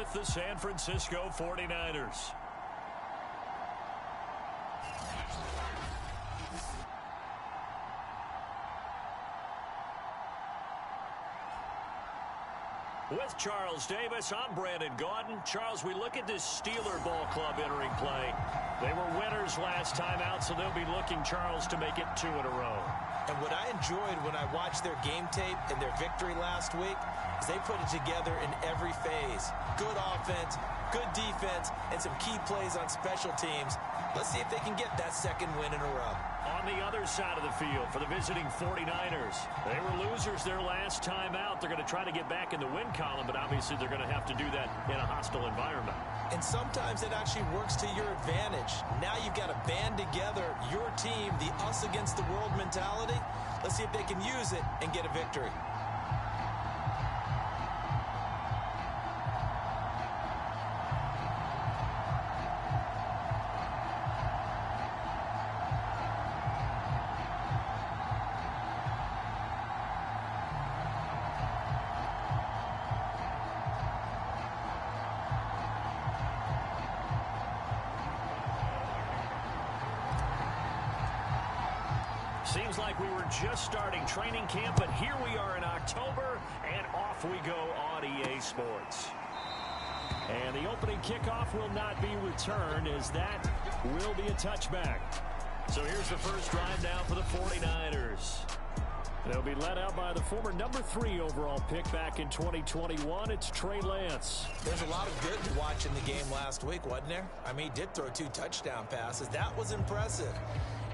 with the San Francisco 49ers. With Charles Davis, I'm Brandon Gaudin. Charles, we look at this Steeler ball club entering play. They were winners last time out, so they'll be looking, Charles, to make it 2 in a row. And what I enjoyed when I watched their game tape and their victory last week is they put it together in every phase. Good offense, good defense, and some key plays on special teams. Let's see if they can get that second win in a row. On the other side of the field for the visiting 49ers, they were losers their last time out. They're going to try to get back in the win column, but obviously they're going to have to do that in a hostile environment. And sometimes it actually works to your advantage. Now you've got to band together your team, the us against the world mentality. Let's see if they can use it and get a victory. Seems like we were just starting training camp, but here we are in October, and off we go on EA Sports. And the opening kickoff will not be returned, as that will be a touchback. So here's the first drive now for the 49ers. They'll be led out by the former number 3 overall pick back in 2021. It's Trey Lance. There's a lot of good to watch in the game last week, wasn't there? I mean, he did throw 2 touchdown passes. That was impressive.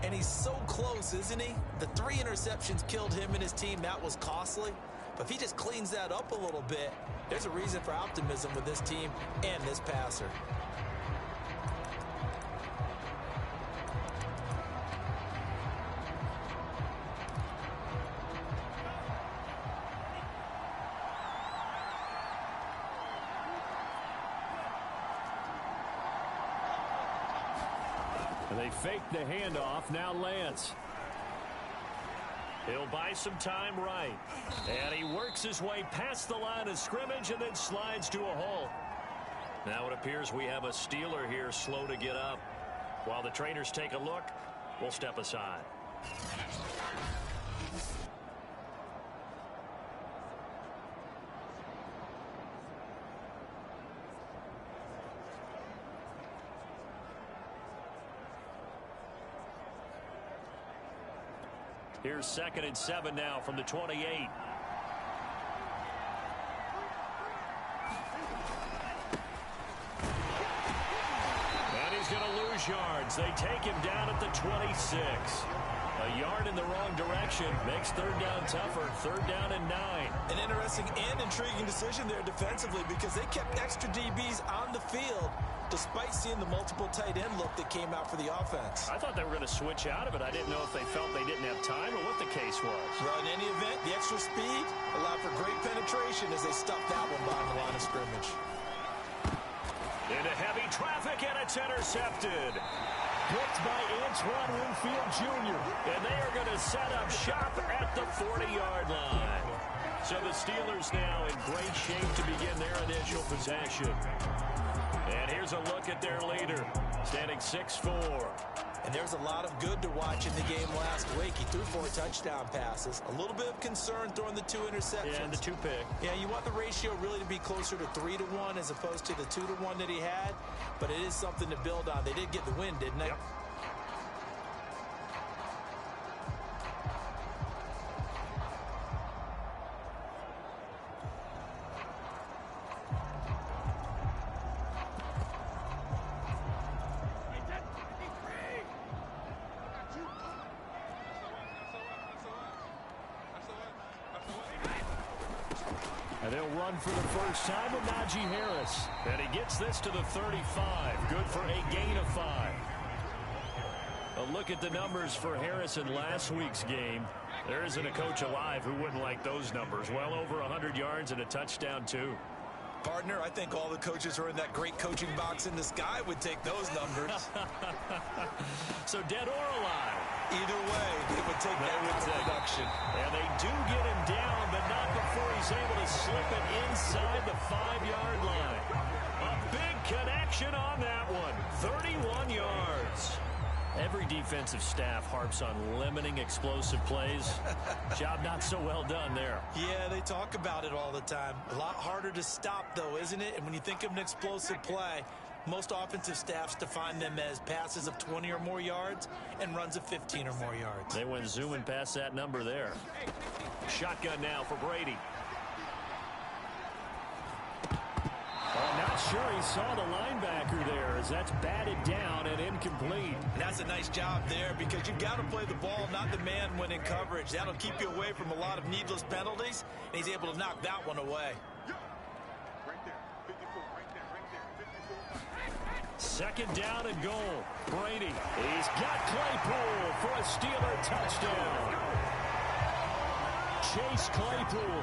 And he's so close, isn't he? The 3 interceptions killed him and his team. That was costly. But if he just cleans that up a little bit, there's a reason for optimism with this team and this passer. They fake the handoff. Now Lance. He'll buy some time right. And he works his way past the line of scrimmage and then slides to a halt. Now it appears we have a Steeler here slow to get up. While the trainers take a look, we'll step aside. Here's 2nd and 7 now from the 28. And he's going to lose yards. They take him down at the 26. A yard in the wrong direction makes 3rd down tougher. 3rd down and 9. An interesting and intriguing decision there defensively, because they kept extra DBs on the field despite seeing the multiple tight end look that came out for the offense. I thought they were going to switch out of it. I didn't know if they felt they didn't have time or what the case was. Well, in any event, the extra speed allowed for great penetration as they stuffed that one behind the line of scrimmage. Into heavy traffic, and it's intercepted. Picked by Antoine Winfield Jr. And they are going to set up shop at the 40-yard line. So the Steelers now in great shape to begin their initial possession. And here's a look at their leader, standing 6'4". And there's a lot of good to watch in the game last week. He threw 4 touchdown passes. A little bit of concern throwing the 2 interceptions. Yeah, and the 2 pick. Yeah, you want the ratio really to be closer to 3-1 as opposed to the 2-1 that he had. But it is something to build on. They did get the win, didn't they? Yep. And they'll run for the first time with Najee Harris. And he gets this to the 35. Good for a gain of 5. A look at the numbers for Harris in last week's game. There isn't a coach alive who wouldn't like those numbers. Well over 100 yards and a touchdown, too. Partner, I think all the coaches who are in that great coaching box in the sky would take those numbers. So dead or alive? Either way, they would take that production. And they do get him down, but not before he's able to slip it inside the 5-yard line. connection on that one. 31 yards. Every defensive staff harps on limiting explosive plays. Job not so well done there. Yeah, they talk about it all the time. A lot harder to stop, though, isn't it? And when you think of an explosive play, most offensive staffs define them as passes of 20 or more yards and runs of 15 or more yards. They went zooming past that number there. Shotgun now for Brady. I'm not sure he saw the linebacker there as that's batted down and incomplete. And that's a nice job there because you've got to play the ball, not the man when in coverage. That'll keep you away from a lot of needless penalties, and he's able to knock that one away. Second down and goal. Brady. He's got Claypool for a Steeler touchdown. Chase Claypool,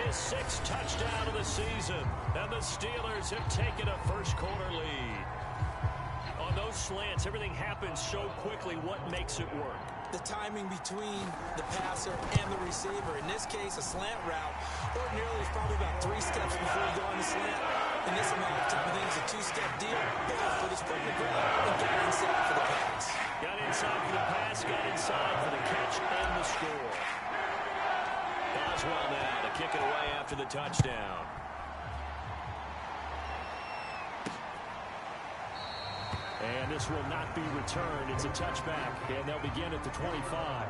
his 6th touchdown of the season. And the Steelers have taken a first-quarter lead. On those slants, everything happens so quickly. What makes it work? The timing between the passer and the receiver. In this case, a slant route. Ordinarily, it's probably about 3 steps before you go on the slant. In this amount of time, I think it's a 2-step deal. For the sprint the ground and got inside for the pass. Got inside for the pass, got inside for the catch and the score. Boswell now to kick it away after the touchdown. And this will not be returned. It's a touchback, and they'll begin at the 25.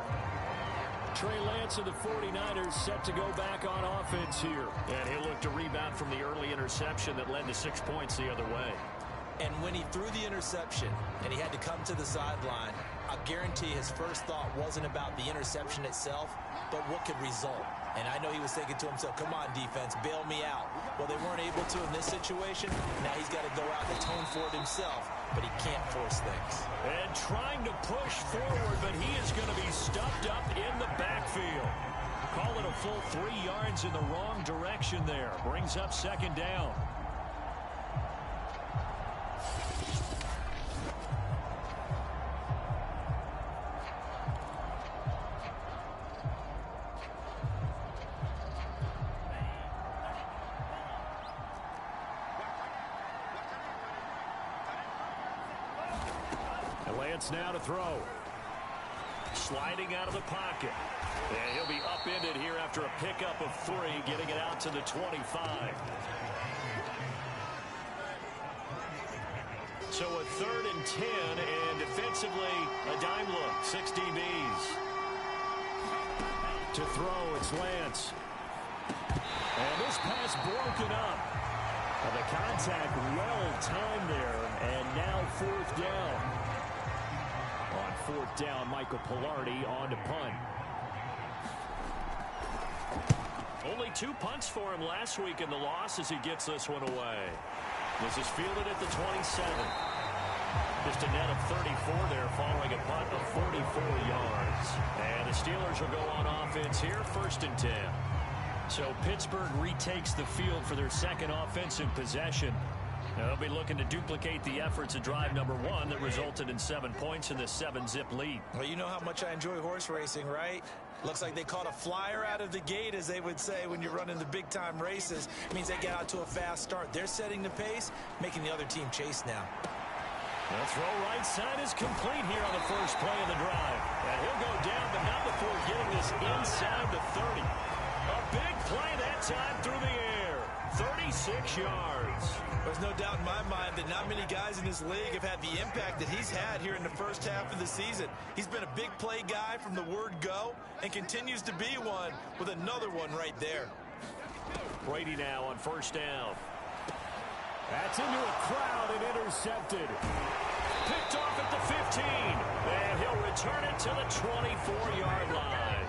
Trey Lance of the 49ers set to go back on offense here. And he'll look to rebound from the early interception that led to 6 points the other way. And when he threw the interception and he had to come to the sideline, I guarantee his first thought wasn't about the interception itself, but what could result. And I know he was thinking to himself, come on, defense, bail me out. Well, they weren't able to in this situation. Now he's got to go out and atone for it himself, but he can't force things. And trying to push forward, but he is going to be stuffed up in the backfield. Call it a full 3 yards in the wrong direction there. Brings up second down. Lance now to throw. Sliding out of the pocket. And he'll be upended here after a pickup of 3, getting it out to the 25. So a 3rd and 10, and defensively, a dime look. 6 DBs. To throw, it's Lance. And this pass broken up. The contact well timed there, and now 4th down. On 4th down, Michael Pilardi on to punt. Only 2 punts for him last week in the loss as he gets this one away. This is fielded at the 27. Just a net of 34 there following a punt of 44 yards. And the Steelers will go on offense here, 1st and 10. So Pittsburgh retakes the field for their 2nd offensive possession. Now they'll be looking to duplicate the efforts of drive number 1 that resulted in 7 points in this 7-zip lead. Well, you know how much I enjoy horse racing, right? Looks like they caught a flyer out of the gate, as they would say when you're running the big-time races. It means they get out to a fast start. They're setting the pace, making the other team chase now. The throw right side is complete here on the first play of the drive. And he'll go down, but not before getting this inside the 30. A big play that time through the air. 36 yards. There's no doubt in my mind that not many guys in this league have had the impact that he's had here in the first half of the season. He's been a big play guy from the word go and continues to be one with another one right there. Brady now on 1st down. That's into a crowd and intercepted. Picked off at the 15. And he'll return it to the 24-yard line.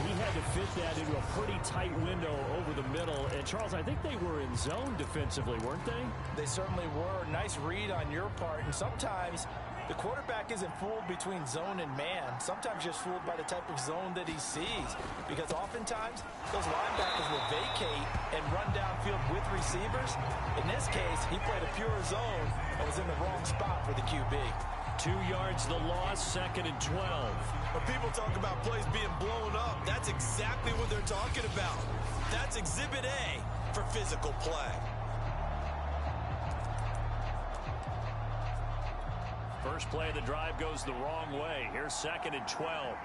He had to fit that into a pretty tight window over the middle. And, Charles, I think they were in zone defensively, weren't they? They certainly were. Nice read on your part. And sometimes the quarterback isn't fooled between zone and man. Sometimes just fooled by the type of zone that he sees. Because oftentimes those linebackers will vacate and run downfield with receivers. In this case, he played a pure zone and was in the wrong spot for the QB. 2 yards the loss, 2nd and 12. When people talk about plays being blown up, that's exactly what they're talking about. That's Exhibit A for physical play. First play of the drive goes the wrong way. Here's 2nd and 12.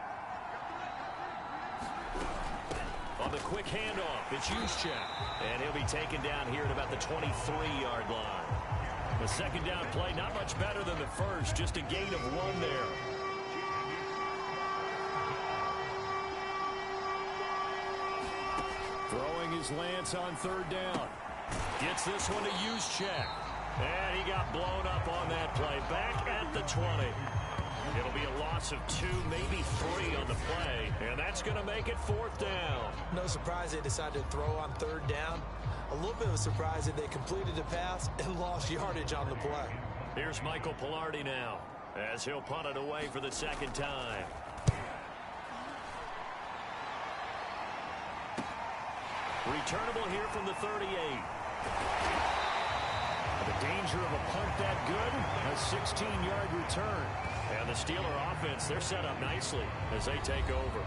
On the quick handoff, it's Juszczyk. And he'll be taken down here at about the 23-yard line. The second down play, not much better than the first, just a gain of 1 there. Throwing his Lance on 3rd down. Gets this one to Juszczyk. And he got blown up on that play. Back at the 20. It'll be a loss of 2, maybe 3 on the play. And that's going to make it 4th down. No surprise they decided to throw on 3rd down. A little bit of a surprise that they completed the pass and lost yardage on the play. Here's Michael Palardy now as he'll punt it away for the 2nd time. Returnable here from the 38. The danger of a punt that good, a 16-yard return. And the Steeler offense, they're set up nicely as they take over.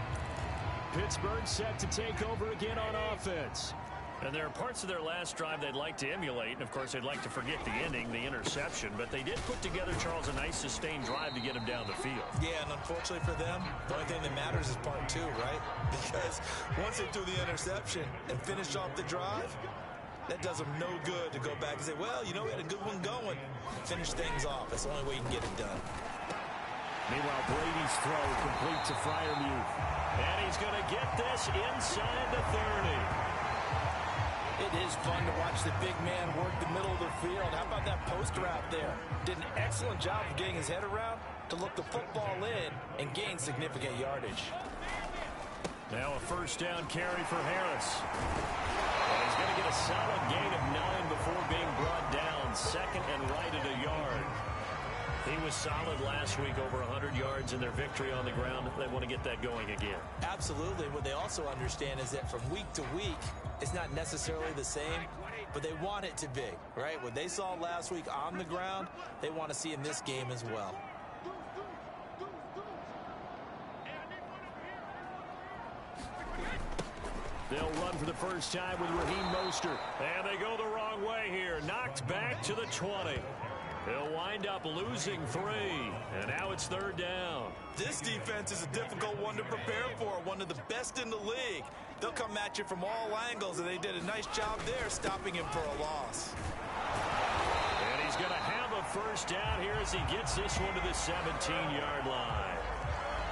Pittsburgh set to take over again on offense. And there are parts of their last drive they'd like to emulate. And, of course, they'd like to forget the ending, the interception. But they did put together, Charles, a nice sustained drive to get him down the field. Yeah, and unfortunately for them, the only thing that matters is part 2, right? Because once they threw the interception and finished off the drive, that does them no good to go back and say, well, you know, we had a good one going. Finish things off. That's the only way you can get it done. Meanwhile, Brady's throw complete to Freiermuth. And he's going to get this inside the 30. It is fun to watch the big man work the middle of the field. How about that post route there? Did an excellent job of getting his head around to look the football in and gain significant yardage. Now a 1st down carry for Harris. And he's going to get a solid gain of 9 before being brought down. 2nd and right at a yard. He was solid last week, over 100 yards in their victory on the ground. They want to get that going again. Absolutely. What they also understand is that from week to week, it's not necessarily the same, but they want it to be, right? What they saw last week on the ground, they want to see in this game as well. They'll run for the first time with Raheem Mostert. And they go the wrong way here. Knocked back to the 20. They'll wind up losing 3. And now it's 3rd down. This defense is a difficult one to prepare for. One of the best in the league. They'll come at you from all angles, and they did a nice job there stopping him for a loss. And he's going to have a 1st down here as he gets this one to the 17-yard line.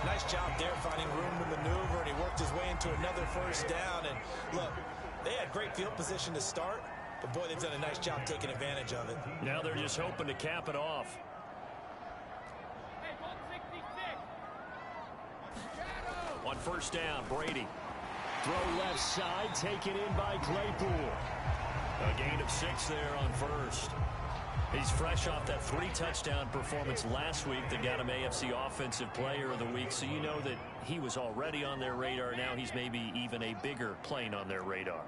Nice job there finding room to maneuver, and he worked his way into another 1st down. And look, they had great field position to start, but boy, they've done a nice job taking advantage of it. Now they're just hoping to cap it off. On 1st down, Brady. Throw left side, taken in by Claypool. A gain of 6 there on 1st. He's fresh off that 3-touchdown performance last week that got him AFC Offensive Player of the Week, so you know that he was already on their radar. Now he's maybe even a bigger plane on their radar.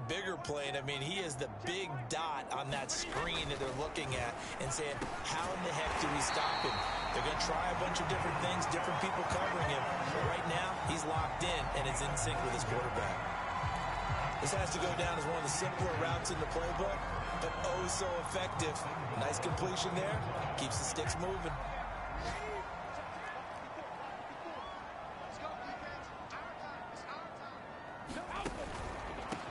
Bigger plane. I mean, he is the big dot on that screen that they're looking at and saying, how in the heck do we stop him? They're going to try a bunch of different things, different people covering him. But right now, he's locked in, and it's in sync with his quarterback. This has to go down as one of the simpler routes in the playbook, but oh so effective. Nice completion there. Keeps the sticks moving.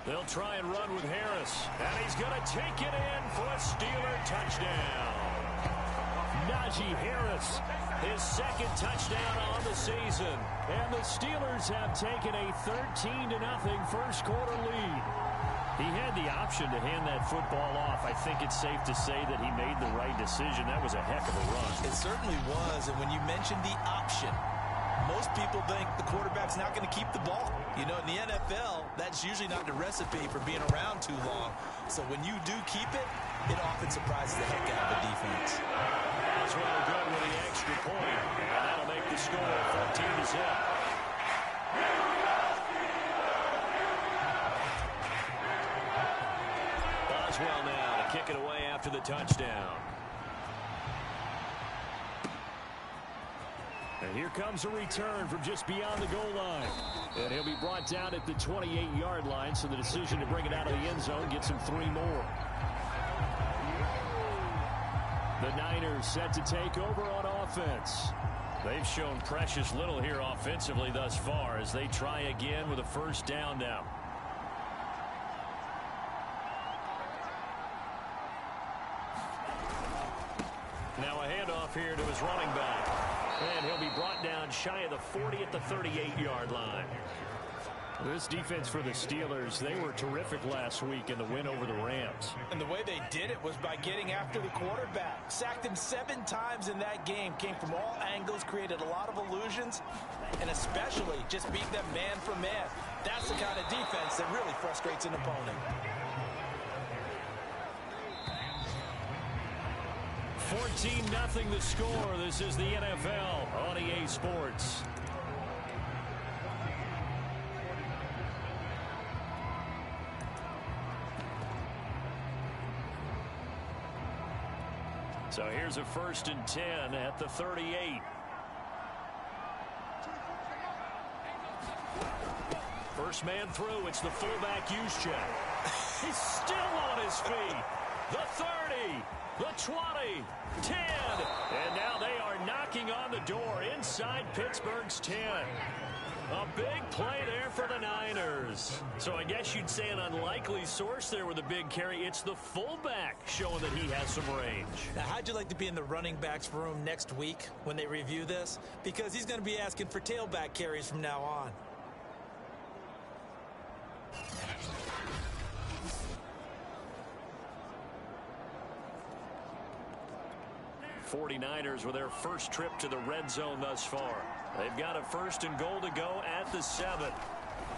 They'll try and run with Harris. And he's going to take it in for a Steeler touchdown. Najee Harris, his 2nd touchdown on the season. And the Steelers have taken a 13-0 first quarter lead. He had the option to hand that football off. I think it's safe to say that he made the right decision. That was a heck of a run. It certainly was. And when you mentioned the option, most people think the quarterback's not going to keep the ball. You know, in the NFL, that's usually not the recipe for being around too long. So when you do keep it, it often surprises the heck out of the defense. Boswell good with the extra point. And that'll make the score 14-0. Boswell now to kick it away after the touchdown. And here comes a return from just beyond the goal line. And he'll be brought down at the 28-yard line, so the decision to bring it out of the end zone gets him 3 more. The Niners set to take over on offense. They've shown precious little here offensively thus far as they try again with a first down now. Now a handoff here to his running back. And he'll be brought down shy of the 40 at the 38-yard line. This defense for the Steelers, they were terrific last week in the win over the Rams. And the way they did it was by getting after the quarterback. Sacked him 7 times in that game. Came from all angles, created a lot of illusions, and especially just beat them man for man. That's the kind of defense that really frustrates an opponent. 14-0 the score. This is the NFL on EA Sports. So here's a 1st and 10 at the 38. First man through. It's the fullback Juszczyk. He's still on his feet. The 30, the 20, 10. And now they are knocking on the door inside Pittsburgh's 10. A big play there for the Niners. So I guess you'd say an unlikely source there with a big carry. It's the fullback showing that he has some range. Now, how'd you like to be in the running backs room next week when they review this? Because he's going to be asking for tailback carries from now on. '49ers with their first trip to the red zone thus far. They've got a 1st and goal to go at the 7.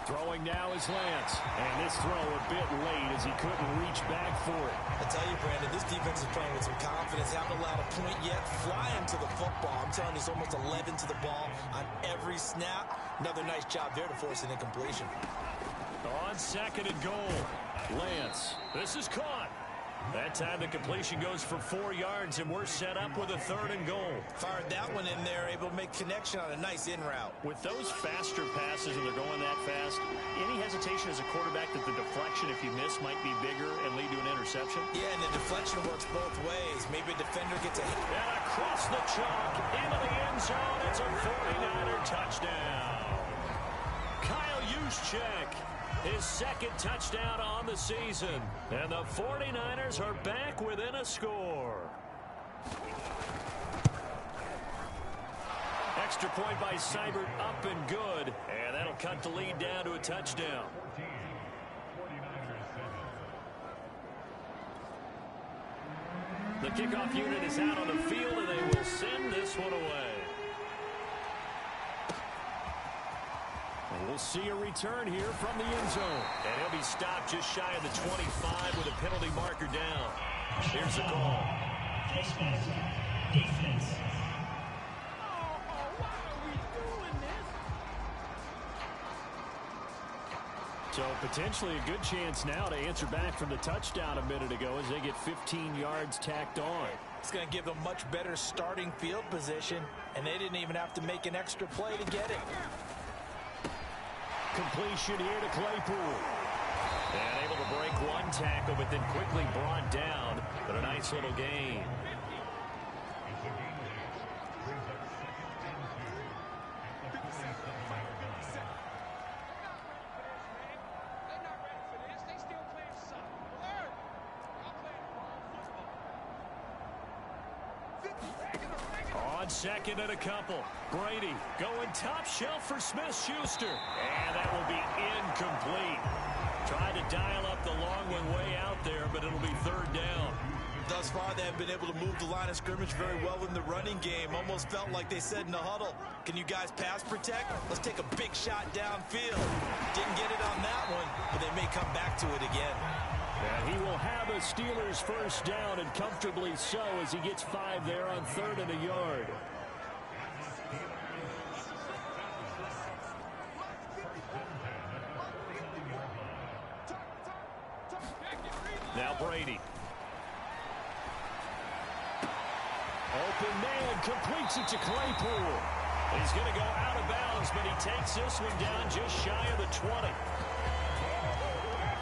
Throwing now is Lance. And this throw a bit late as he couldn't reach back for it. I tell you, Brandon, this defense is playing with some confidence. Haven't allowed a point yet. Flying to the football. I'm telling you, it's almost 11 to the ball on every snap. Another nice job there to force an incompletion. On 2nd and goal. Lance. This is caught. That time the completion goes for 4 yards, and we're set up with a 3rd and goal. Fired that one in there, able to make connection on a nice in route. With those faster passes, when they're going that fast, any hesitation as a quarterback that the deflection, if you miss, might be bigger and lead to an interception? Yeah, and the deflection works both ways. Maybe a defender gets a hit. And across the chalk, into the end zone, it's a 49er touchdown. Kyle Juszczyk. His 2nd touchdown on the season. And the 49ers are back within a score. Extra point by Seibert, up and good. And that'll cut the lead down to a touchdown. The kickoff unit is out on the field, and they will send this one away. We'll see a return here from the end zone. And he'll be stopped just shy of the 25 with a penalty marker down. Here's the call. Defense. So potentially a good chance now to answer back from the touchdown a minute ago as they get 15 yards tacked on. It's going to give them much better starting field position, and they didn't even have to make an extra play to get it. Completion here to Claypool. And able to break one tackle, but then quickly brought down. But a nice little gain. On 2nd and a couple. Brady going top shelf for Smith-Schuster. And that will be incomplete. Tried to dial up the long one way out there, but it'll be 3rd down. Thus far, they have been able to move the line of scrimmage very well in the running game. Almost felt like they said in the huddle, can you guys pass protect? Let's take a big shot downfield. Didn't get it on that one, but they may come back to it again. And he will have a Steelers 1st down, and comfortably so, as he gets 5 there on 3rd and a yard. Now Brady. Open man, completes it to Claypool. He's going to go out of bounds, but he takes this one down just shy of the 20.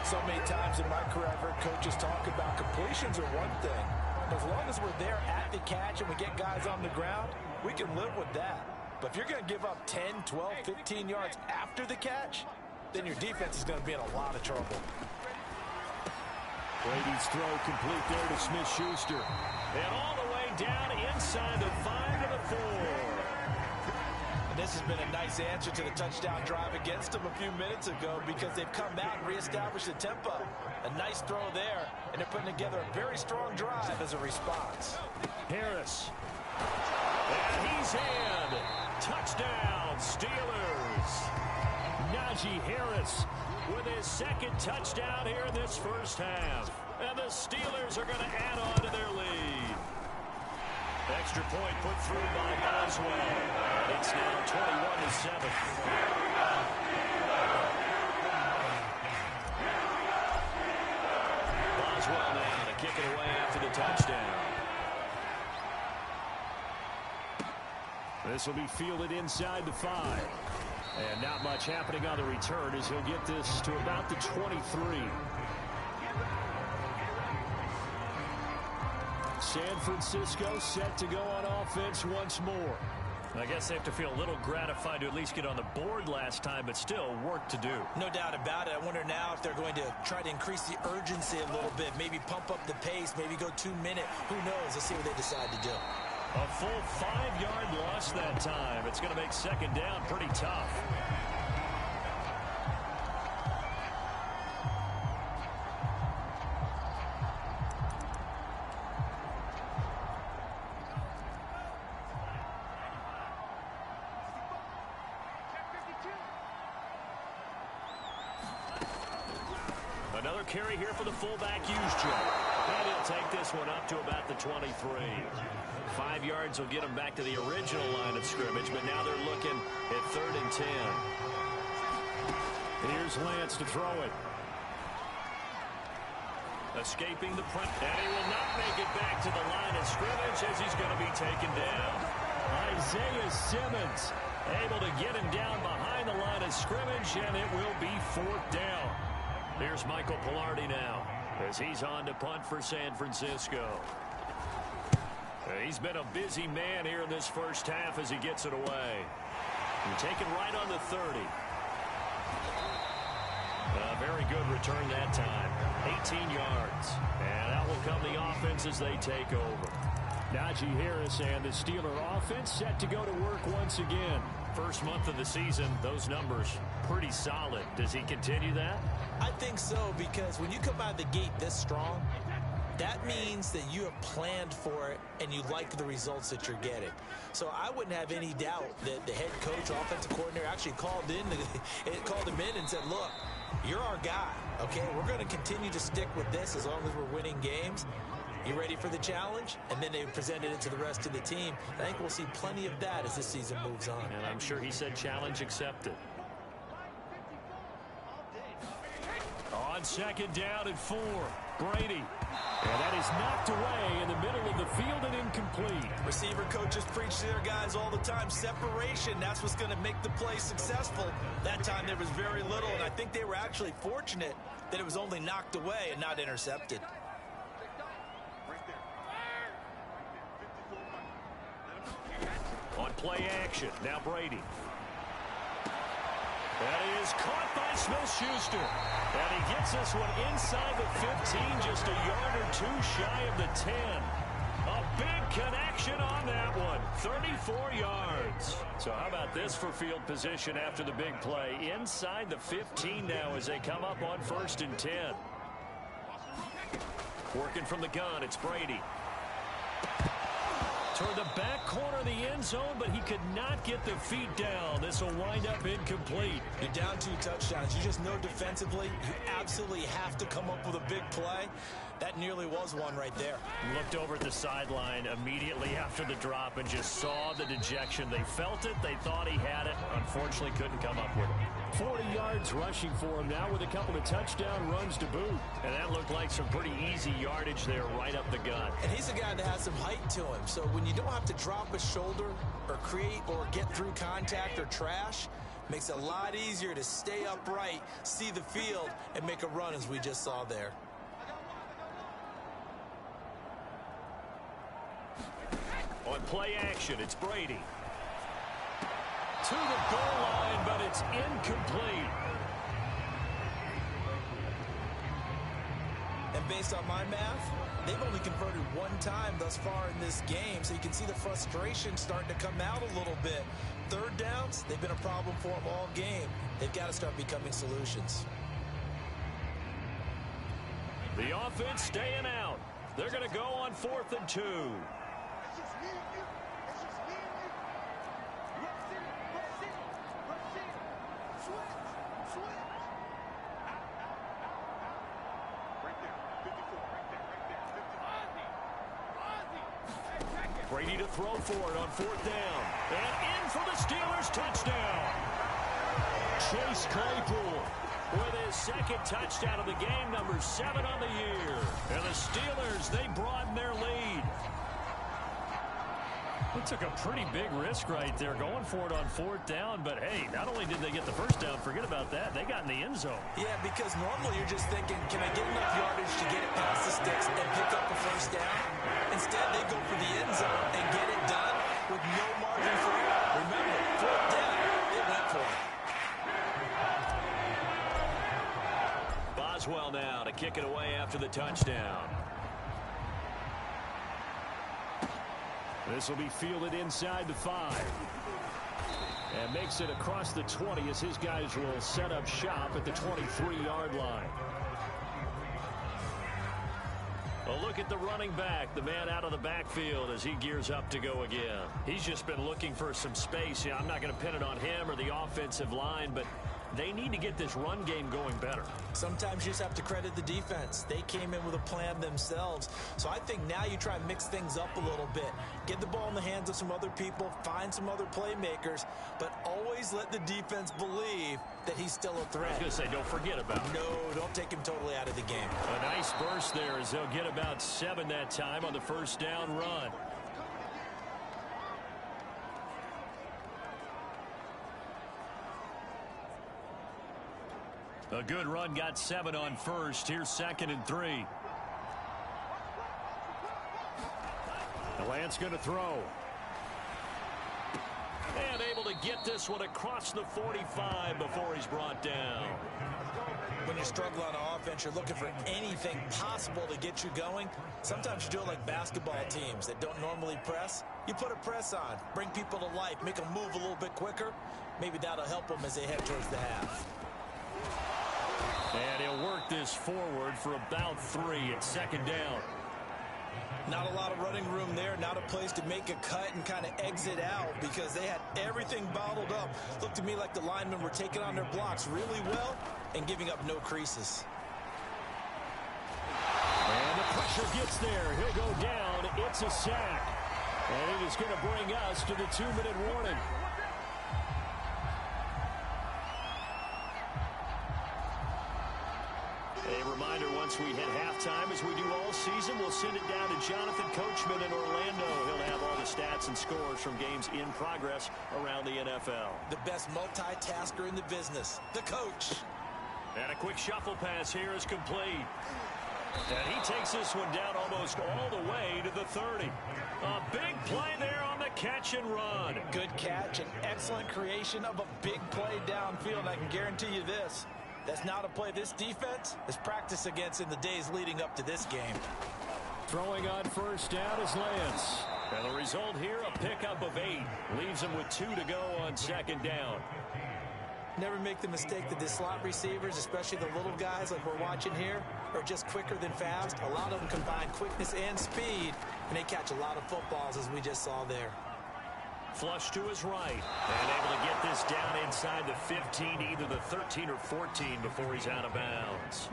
So many times in my career, I've heard coaches talk about completions are one thing, As long as we're there at the catch and we get guys on the ground, we can live with that. But if you're going to give up 10, 12, 15 yards after the catch, then your defense is going to be in a lot of trouble. Brady's throw complete there to Smith-Schuster. And all the way down inside the 5 to the 4. And this has been a nice answer to the touchdown drive against them a few minutes ago because they've come out and reestablished the tempo. A nice throw there, and they're putting together a very strong drive as a response. Harris. And he's in. Touchdown, Steelers. Najee Harris with his second touchdown here in this first half. And the Steelers are going to add on to their lead. Extra point put through by Boswell. It's now 21-7. Boswell now to kick it away after the touchdown. This will be fielded inside the 5. And not much happening on the return as he'll get this to about the 23. San Francisco set to go on offense once more. I guess they have to feel a little gratified to at least get on the board last time, but still work to do. No doubt about it. I wonder now if they're going to try to increase the urgency a little bit, maybe pump up the pace, maybe go 2 minute. Who knows? Let's see what they decide to do. A full 5-yard loss that time. It's going to make second down pretty tough. Another carry here for the fullback, Juszczyk. And he'll take this one up to about the 23. 5 yards will get them back to the original line of scrimmage, but now they're looking at 3rd and 10. Here's Lance to throw it. Escaping the press, and he will not make it back to the line of scrimmage as he's going to be taken down. Isaiah Simmons able to get him down behind the line of scrimmage, and it will be 4th down. Here's Michael Palardy now as he's on to punt for San Francisco. He's been a busy man here in this first half as he gets it away. And taken right on the 30. A very good return that time. 18 yards. And that will come the offense as they take over. Najee Harris and the Steeler offense set to go to work once again. First month of the season, those numbers pretty solid. Does he continue that? I think so, because when you come out of the gate this strong, that means that you have planned for it and you like the results that you're getting. So I wouldn't have any doubt that the head coach, offensive coordinator, actually called him in and said, look, you're our guy, okay? We're going to continue to stick with this as long as we're winning games. You ready for the challenge? And then they presented it to the rest of the team. I think we'll see plenty of that as this season moves on. And I'm sure he said challenge accepted. On 2nd down and 4, Brady. And that is knocked away in the middle of the field and incomplete. Receiver coaches preach to their guys all the time. Separation, that's what's going to make the play successful. That time there was very little, and I think they were actually fortunate that it was only knocked away and not intercepted. On play action, now Brady. That is caught by Smith-Schuster. And he gets this one inside the 15, just a yard or 2 shy of the 10. A big connection on that one, 34 yards. So how about this for field position after the big play? Inside the 15 now as they come up on 1st and 10. Working from the gun, it's Brady. Toward the back corner of the end zone, but he could not get the feet down. This will wind up incomplete. You're down 2 touchdowns. You just know defensively you absolutely have to come up with a big play. That nearly was one right there. Looked over at the sideline immediately after the drop and just saw the dejection. They felt it. They thought he had it. Unfortunately, couldn't come up with it. 40 yards rushing for him now with a couple of touchdown runs to boot. And that looked like some pretty easy yardage there right up the gut. And he's a guy that has some height to him. So when you don't have to drop a shoulder or create or get through contact or trash, makes it a lot easier to stay upright, see the field, and make a run as we just saw there. On play action, it's Brady. To the goal line, but it's incomplete. And based on my math, they've only converted one time thus far in this game, so you can see the frustration starting to come out a little bit. Third downs, they've been a problem for them all game. They've got to start becoming solutions. The offense staying out. They're going to go on 4th and 2. Brady to throw for it on 4th down. And in for the Steelers touchdown. Chase Claypool with his second touchdown of the game, number 7 on the year. And the Steelers, they broaden their lead. It took a pretty big risk right there going for it on 4th down. But, hey, not only did they get the first down, forget about that, they got in the end zone. Yeah, because normally you're just thinking, can I get enough yardage to get it past the sticks and pick up a first down? Instead, they go for the end zone and get it done with no margin for error. Remember, 4th down, it went for it. Boswell now to kick it away after the touchdown. This will be fielded inside the 5. And makes it across the 20 as his guys will set up shop at the 23-yard line. A look at the running back, the man out of the backfield as he gears up to go again. He's just been looking for some space. I'm not going to pin it on him or the offensive line, but they need to get this run game going better. Sometimes you just have to credit the defense. They came in with a plan themselves. So I think now you try and mix things up a little bit. Get the ball in the hands of some other people, find some other playmakers, but always let the defense believe that he's still a threat. I was going to say, don't forget about him. No, don't take him totally out of the game. A nice burst there as they'll get about 7 that time on the first down run. A good run got 7 on first. Here's 2nd and 3. Lance going to throw. And able to get this one across the 45 before he's brought down. When you struggle on offense, you're looking for anything possible to get you going. Sometimes you do it like basketball teams that don't normally press. You put a press on, bring people to life, make them move a little bit quicker. Maybe that'll help them as they head towards the half. And he'll work this forward for about 3 at 2nd down. Not a lot of running room there, not a place to make a cut and kind of exit out because they had everything bottled up. Looked to me like the linemen were taking on their blocks really well and giving up no creases. And the pressure gets there. He'll go down. It's a sack. And it is going to bring us to the 2-minute warning. A reminder, once we hit halftime, as we do all season, we'll send it down to Jonathan Coachman in Orlando. He'll have all the stats and scores from games in progress around the NFL. The best multitasker in the business, the coach. And a quick shuffle pass here is complete. And he takes this one down almost all the way to the 30. A big play there on the catch and run. Good catch and excellent creation of a big play downfield. I can guarantee you this. That's not a play this defense has practiced against in the days leading up to this game. Throwing on first down is Lance. And the result here, a pickup of 8. Leaves him with 2 to go on 2nd down. Never make the mistake that the slot receivers, especially the little guys like we're watching here, are just quicker than fast. A lot of them combine quickness and speed, and they catch a lot of footballs, as we just saw there. Flush to his right. And able to get this down inside the 15, either the 13 or 14 before he's out of bounds.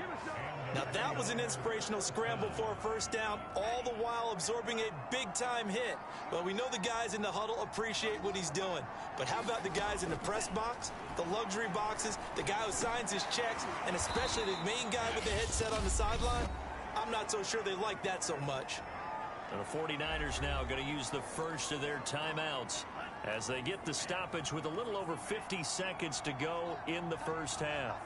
Now that was an inspirational scramble for a first down, all the while absorbing a big-time hit. Well, we know the guys in the huddle appreciate what he's doing. But how about the guys in the press box, the luxury boxes, the guy who signs his checks, and especially the main guy with the headset on the sideline? I'm not so sure they like that so much. And the 49ers now going to use the first of their timeouts as they get the stoppage with a little over 50 seconds to go in the first half.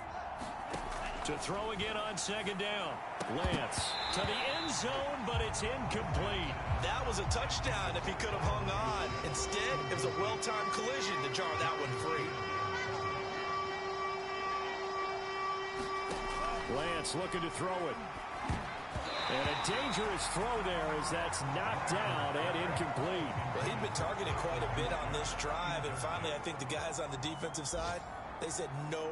To throw again on second down. Lance to the end zone, but it's incomplete. That was a touchdown if he could have hung on. Instead, it was a well-timed collision to jar that one free. Lance looking to throw it. And a dangerous throw there as that's knocked down and incomplete. Well, he'd been targeted quite a bit on this drive, and finally I think the guys on the defensive side, they said no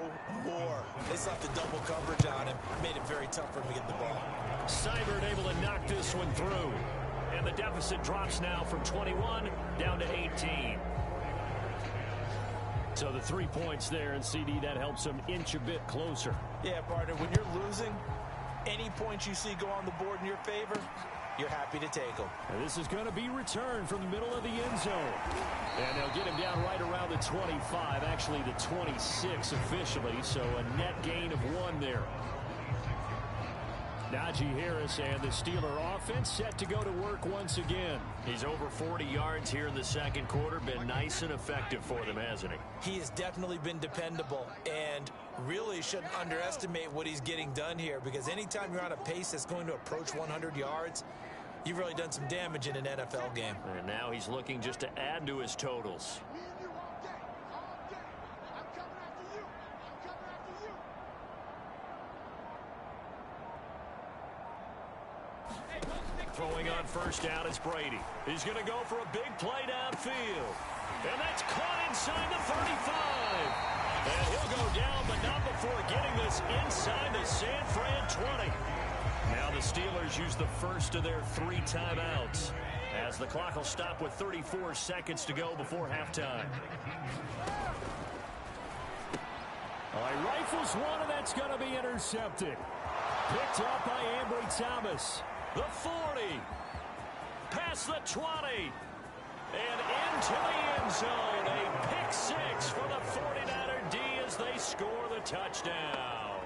more. They slapped the double coverage on him, made it very tough for him to get the ball. Seibert able to knock this one through. And the deficit drops now from 21 down to 18. So the 3 points there, and CD, that helps them inch a bit closer. Yeah, partner, when you're losing, any points you see go on the board in your favor, you're happy to take them. And this is going to be returned from the middle of the end zone. And they'll get him down right around the 25, actually the 26 officially, so a net gain of 1 there. Najee Harris and the Steeler offense set to go to work once again. He's over 40 yards here in the second quarter. Been nice and effective for them, hasn't he? He has definitely been dependable, and really shouldn't underestimate what he's getting done here, because anytime you're on a pace that's going to approach 100 yards, you've really done some damage in an NFL game. And now he's looking just to add to his totals. Throwing on first down is Brady. He's going to go for a big play downfield. And that's caught inside the 35. And he'll go down, but not before getting this inside the San Fran 20. Now the Steelers use the first of their 3 timeouts, as the clock will stop with 34 seconds to go before halftime. All right, rifles one, and that's going to be intercepted. Picked up by Ambry Thomas. The 40, past the 20, and into the end zone. A pick 6 for the 49er D as they score the touchdown.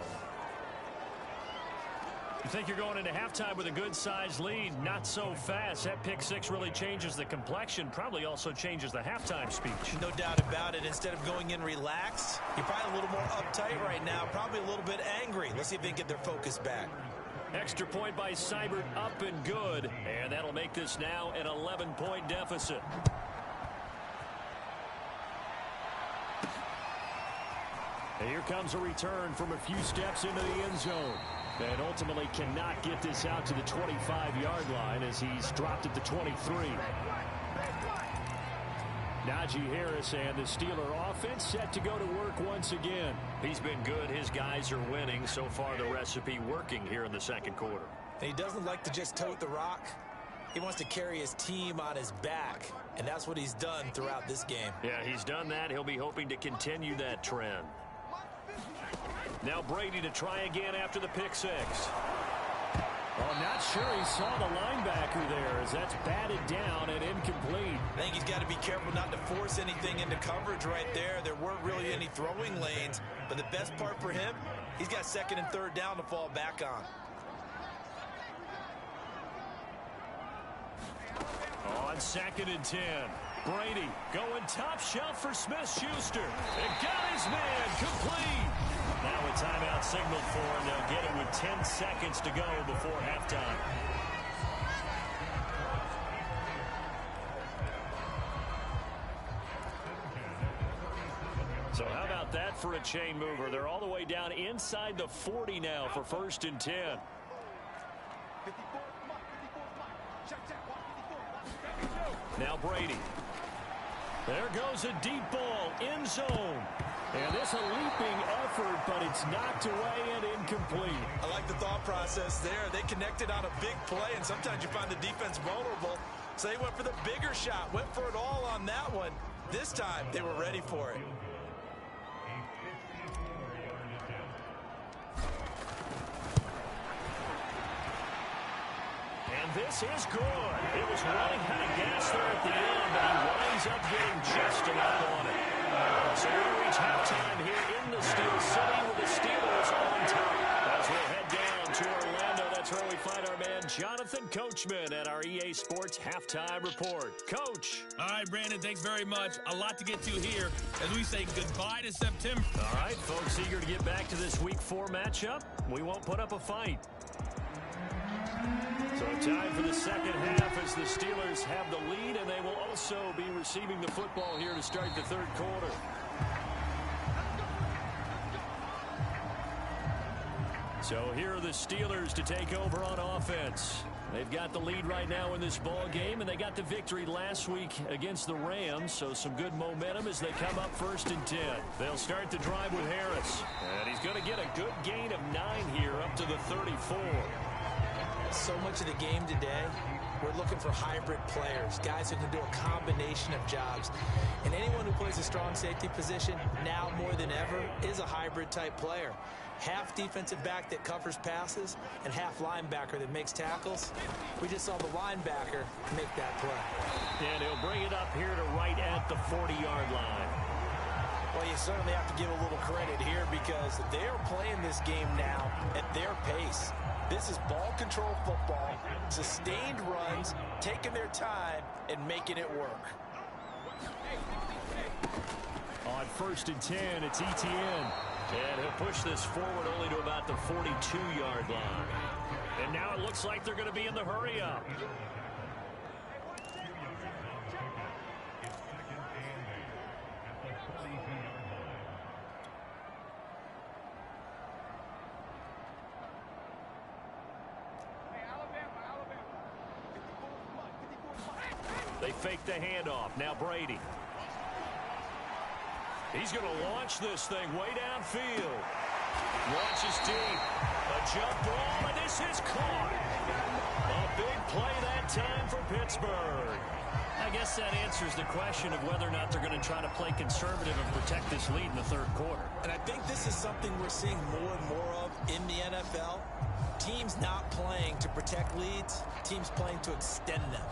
You think you're going into halftime with a good-sized lead? Not so fast. That pick 6 really changes the complexion, probably also changes the halftime speech. No doubt about it. Instead of going in relaxed, you're probably a little more uptight right now, probably a little bit angry. Let's see if they can get their focus back. Extra point by Seibert, up and good. And that'll make this now an 11-point deficit. And here comes a return from a few steps into the end zone. And ultimately cannot get this out to the 25-yard line as he's dropped at the 23. Najee Harris and the Steeler offense set to go to work once again. He's been good. His guys are winning. So far, the recipe working here in the second quarter. And he doesn't like to just tote the rock. He wants to carry his team on his back, and that's what he's done throughout this game. Yeah, he's done that. He'll be hoping to continue that trend. Now Brady to try again after the pick 6. Well, I'm not sure he saw the linebacker there as that's batted down and incomplete. I think he's got to be careful not to force anything into coverage right there. There weren't really any throwing lanes, but the best part for him, he's got second and third down to fall back on. On second and 10, Brady going top shelf for Smith-Schuster. And got his man complete. Now a timeout signaled for, and they'll get it with 10 seconds to go before halftime. So how about that for a chain mover? They're all the way down inside the 40 now for first and 10. Now Brady. There goes a deep ball, end zone. And this a leaping effort, but it's knocked away and incomplete. I like the thought process there. They connected on a big play, and sometimes you find the defense vulnerable. So they went for the bigger shot, went for it all on that one. This time, they were ready for it. And this is good. It was running out of gas there at the end, but he winds up getting just enough on it. So we reach halftime here in the Steel City with the Steelers on top. As we'll head down to Orlando, that's that's where we find our man Jonathan Coachman at our EA Sports Halftime Report. Coach. All right, Brandon, thanks very much. A lot to get to here as we say goodbye to September. All right, folks, eager to get back to this Week 4 matchup. We won't put up a fight. So time for the second half as the Steelers have the lead, and they will also be receiving the football here to start the third quarter. So here are the Steelers to take over on offense. They've got the lead right now in this ball game, and they got the victory last week against the Rams, so some good momentum as they come up 1st and 10. They'll start the drive with Harris, and he's going to get a good gain of 9 here up to the 34. So much of the game today, we're looking for hybrid players, guys who can do a combination of jobs. And anyone who plays a strong safety position, now more than ever, is a hybrid type player. Half defensive back that covers passes and half linebacker that makes tackles. We just saw the linebacker make that play. And he'll bring it up here to right at the 40-yard line. Well, you certainly have to give a little credit here because they are playing this game now at their pace. This is ball control football, sustained runs, taking their time and making it work. On 1st and 10, it's Etienne. And he'll push this forward only to about the 42-yard line. And now it looks like they're going to be in the hurry-up. They fake the handoff. Now Brady. He's going to launch this thing way downfield. Launches deep. A jump ball, and this is caught. A big play that time for Pittsburgh. I guess that answers the question of whether or not they're going to try to play conservative and protect this lead in the third quarter. And I think this is something we're seeing more and more of in the NFL. Teams not playing to protect leads, teams playing to extend them.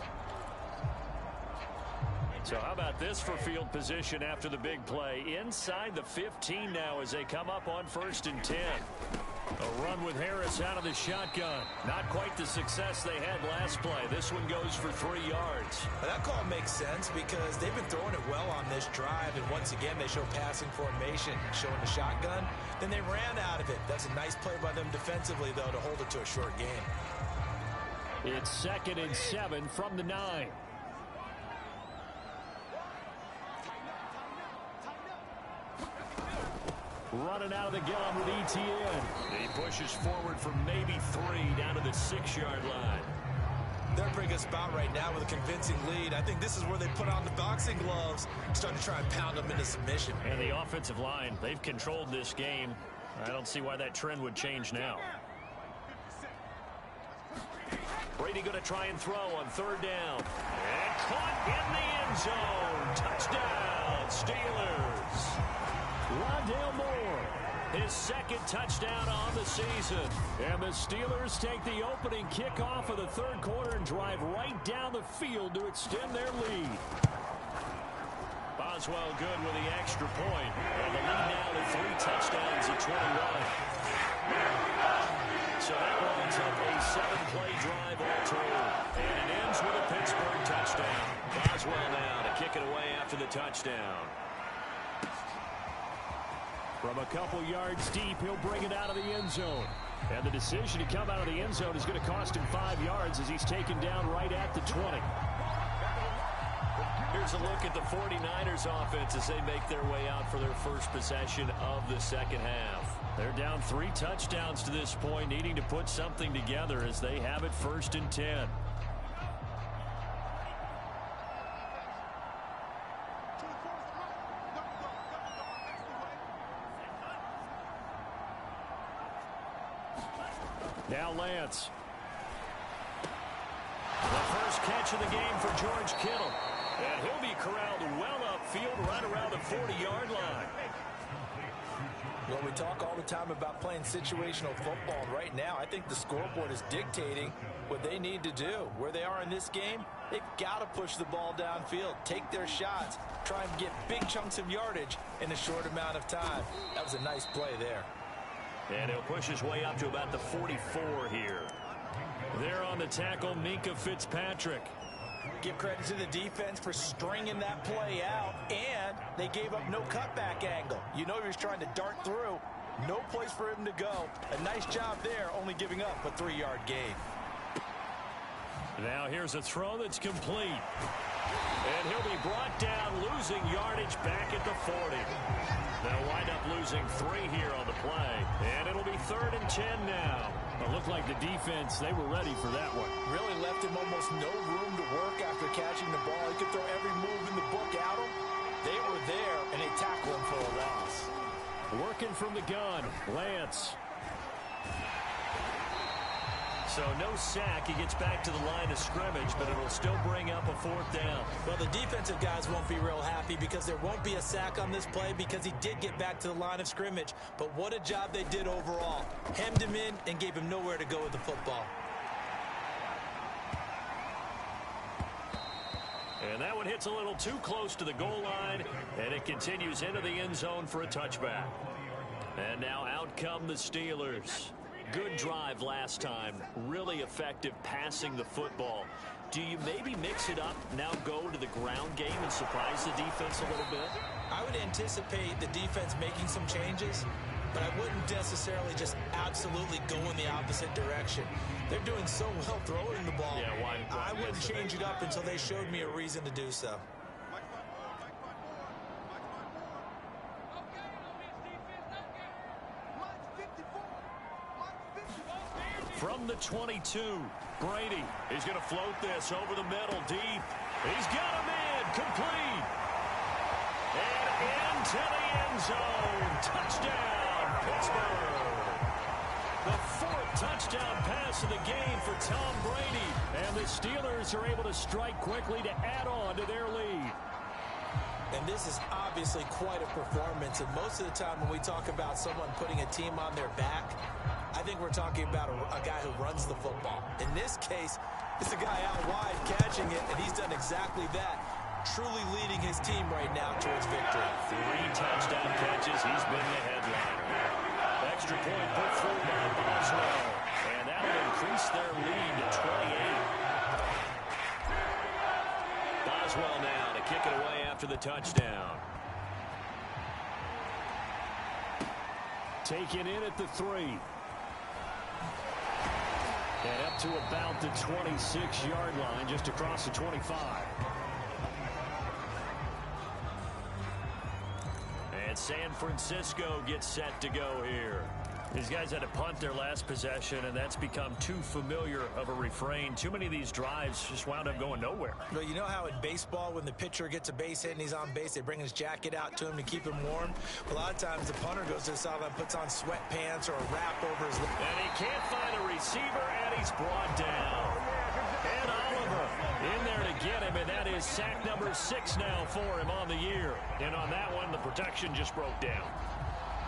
So how about this for field position after the big play? Inside the 15 now as they come up on 1st and 10. A run with Harris out of the shotgun. Not quite the success they had last play. This one goes for 3 yards. Well, that call makes sense because they've been throwing it well on this drive, and once again they show passing formation, showing the shotgun. Then they ran out of it. That's a nice play by them defensively, though, to hold it to a short game. It's 2nd and 7 from the 9. Running out of the gun with Etienne. He pushes forward for maybe 3 down to the 6-yard line. They're in a pretty good spot right now with a convincing lead. I think this is where they put on the boxing gloves, start to try and pound them into submission. And the offensive line, they've controlled this game. I don't see why that trend would change now. Brady going to try and throw on 3rd down. And caught in the end zone. Touchdown, Steelers. Rondale Moore, his 2nd touchdown on the season. And the Steelers take the opening kickoff of the third quarter and drive right down the field to extend their lead. Boswell good with the extra point. And the lead now to 3 touchdowns at 21. So that winds up a 7-play drive all told. And it ends with a Pittsburgh touchdown. Boswell now to kick it away after the touchdown. From a couple yards deep, he'll bring it out of the end zone. And the decision to come out of the end zone is going to cost him 5 yards as he's taken down right at the 20. Here's a look at the 49ers offense as they make their way out for their first possession of the second half. They're down 3 touchdowns to this point, needing to put something together as they have it 1st and 10. Now Lance. The first catch of the game for George Kittle. And he'll be corralled well upfield right around the 40-yard line. Well, we talk all the time about playing situational football. Right now, I think the scoreboard is dictating what they need to do. Where they are in this game, they've got to push the ball downfield, take their shots, try and get big chunks of yardage in a short amount of time. That was a nice play there. And he'll push his way up to about the 44 here. There on the tackle, Minkah Fitzpatrick. Give credit to the defense for stringing that play out, and they gave up no cutback angle. You know he was trying to dart through. No place for him to go. A nice job there, only giving up a 3-yard gain. Now here's a throw that's complete. And he'll be brought down, losing yardage back at the 40. They'll wind up losing 3 here on the play. And it'll be 3rd and 10 now. It looked like the defense, they were ready for that one. Really left him almost no room to work after catching the ball. He could throw every move in the book at him. They were there, and they tackled him for a loss. Working from the gun, Lance. So no sack. He gets back to the line of scrimmage, but it'll still bring up a 4th down. Well, the defensive guys won't be real happy because there won't be a sack on this play because he did get back to the line of scrimmage. But what a job they did overall. Hemmed him in and gave him nowhere to go with the football. And that one hits a little too close to the goal line, and it continues into the end zone for a touchback. And now out come the Steelers. Good drive last time. Really effective passing the football. Do you maybe mix it up, now go to the ground game and surprise the defense a little bit? I would anticipate the defense making some changes, but I wouldn't necessarily just absolutely go in the opposite direction. They're doing so well throwing the ball. Yeah, why I wouldn't change it up until they showed me a reason to do so. From the 22, Brady is going to float this over the middle deep. He's got him in, complete. And into the end zone. Touchdown, Pittsburgh. The 4th touchdown pass of the game for Tom Brady. And the Steelers are able to strike quickly to add on to their lead. And this is obviously quite a performance. And most of the time when we talk about someone putting a team on their back, I think we're talking about a guy who runs the football. In this case, it's a guy out wide catching it, and he's done exactly that, truly leading his team right now towards victory. 3 touchdown catches. He's been the headliner. Extra point put through by Boswell, and that'll increase their lead to 28. Boswell now to kick it away after the touchdown. Taken in at the 3. And up to about the 26-yard line, just across the 25. And San Francisco gets set to go here. These guys had to punt their last possession, and that's become too familiar of a refrain. Too many of these drives just wound up going nowhere. Well, you know how in baseball, when the pitcher gets a base hit and he's on base, they bring his jacket out to him to keep him warm? A lot of times the punter goes to the sideline, puts on sweatpants or a wrap over his... And he can't find a receiver, and he's brought down. And Oliver in there to get him, and that is sack number 6 now for him on the year. And on that one, the protection just broke down.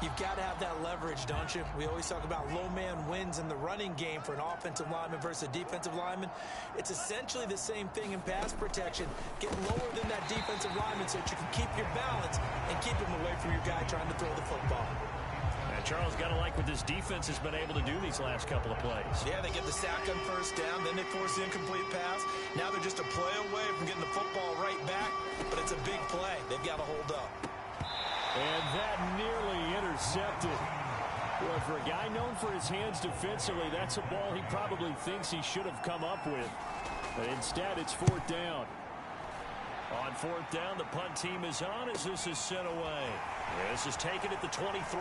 You've got to have that leverage, don't you? We always talk about low man wins in the running game for an offensive lineman versus a defensive lineman. It's essentially the same thing in pass protection. Get lower than that defensive lineman so that you can keep your balance and keep him away from your guy trying to throw the football. And Charles, got to like what this defense has been able to do these last couple of plays. Yeah, they get the sack on 1st down, then they force the incomplete pass. Now they're just a play away from getting the football right back, but it's a big play. They've got to hold up. And that nearly intercepted. Well, for a guy known for his hands defensively, that's a ball he probably thinks he should have come up with. But instead, it's 4th down. On 4th down, the punt team is on as this is sent away. This is taken at the 23.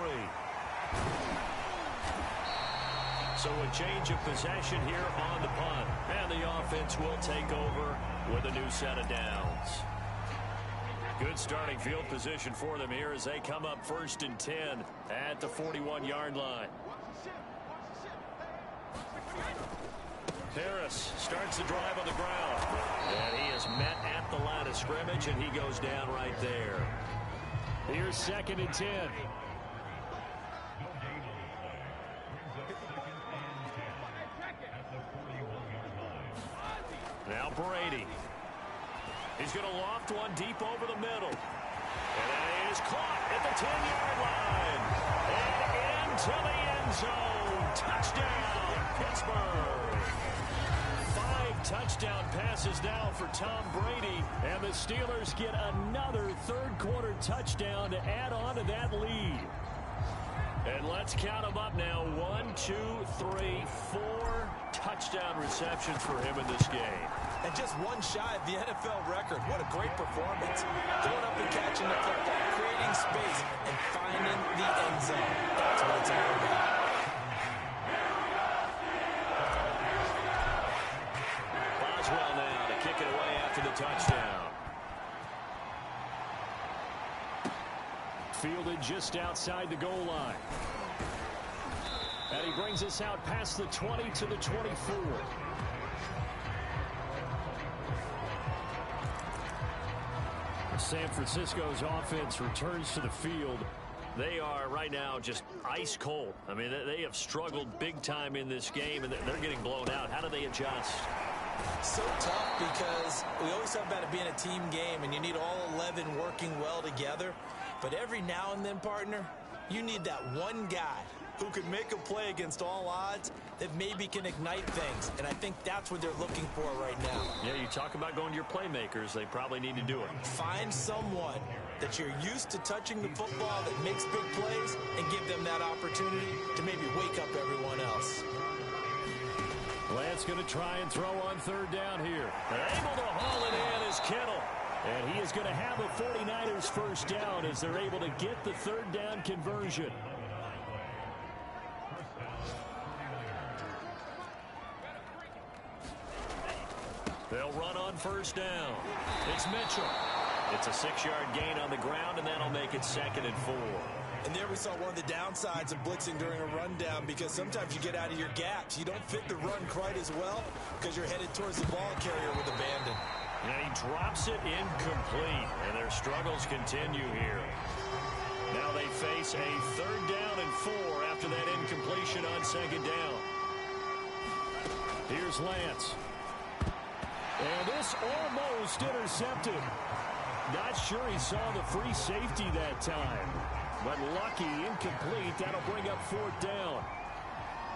So a change of possession here on the punt. And the offense will take over with a new set of downs. Good starting field position for them here as they come up 1st and 10 at the 41-yard line. Harris starts the drive on the ground. And he is met at the line of scrimmage, and he goes down right there. Here's 2nd and 10. Now Brady. He's going to loft one deep over the middle. And that is caught at the 10-yard line. And into the end zone. Touchdown, Pittsburgh. 5 touchdown passes now for Tom Brady. And the Steelers get another third-quarter touchdown to add on to that lead. And let's count them up now. 1, 2, 3, 4 touchdown receptions for him in this game. And just one shy of the NFL record. What a great performance. Going up and catching the football, creating space, and finding the end zone. That's what it's all about. Boswell now to kick it away after the touchdown. Fielded just outside the goal line. And he brings us out past the 20 to the 24. San Francisco's offense returns to the field. They are right now just ice cold. I mean, they have struggled big time in this game, and they're getting blown out. How do they adjust? So tough because we always talk about it being a team game, and you need all 11 working well together. But every now and then, partner, you need that one guy who can make a play against all odds that maybe can ignite things. And I think that's what they're looking for right now. Yeah, you talk about going to your playmakers. They probably need to do it. Find someone that you're used to touching the football that makes big plays and give them that opportunity to maybe wake up everyone else. Lance going to try and throw on third down here. Able to haul it in is Kittle. And he is going to have a 49ers first down as they're able to get the third down conversion. They'll run on first down. It's Mitchell. It's a 6-yard gain on the ground, and that'll make it 2nd and 4. And there we saw one of the downsides of blitzing during a rundown, because sometimes you get out of your gaps. You don't fit the run quite as well because you're headed towards the ball carrier with abandon. And he drops it incomplete, and their struggles continue here. Now they face a 3rd down and 4 after that incompletion on 2nd down. Here's Lance. And this almost intercepted. Not sure he saw the free safety that time. But lucky, incomplete. That'll bring up 4th down.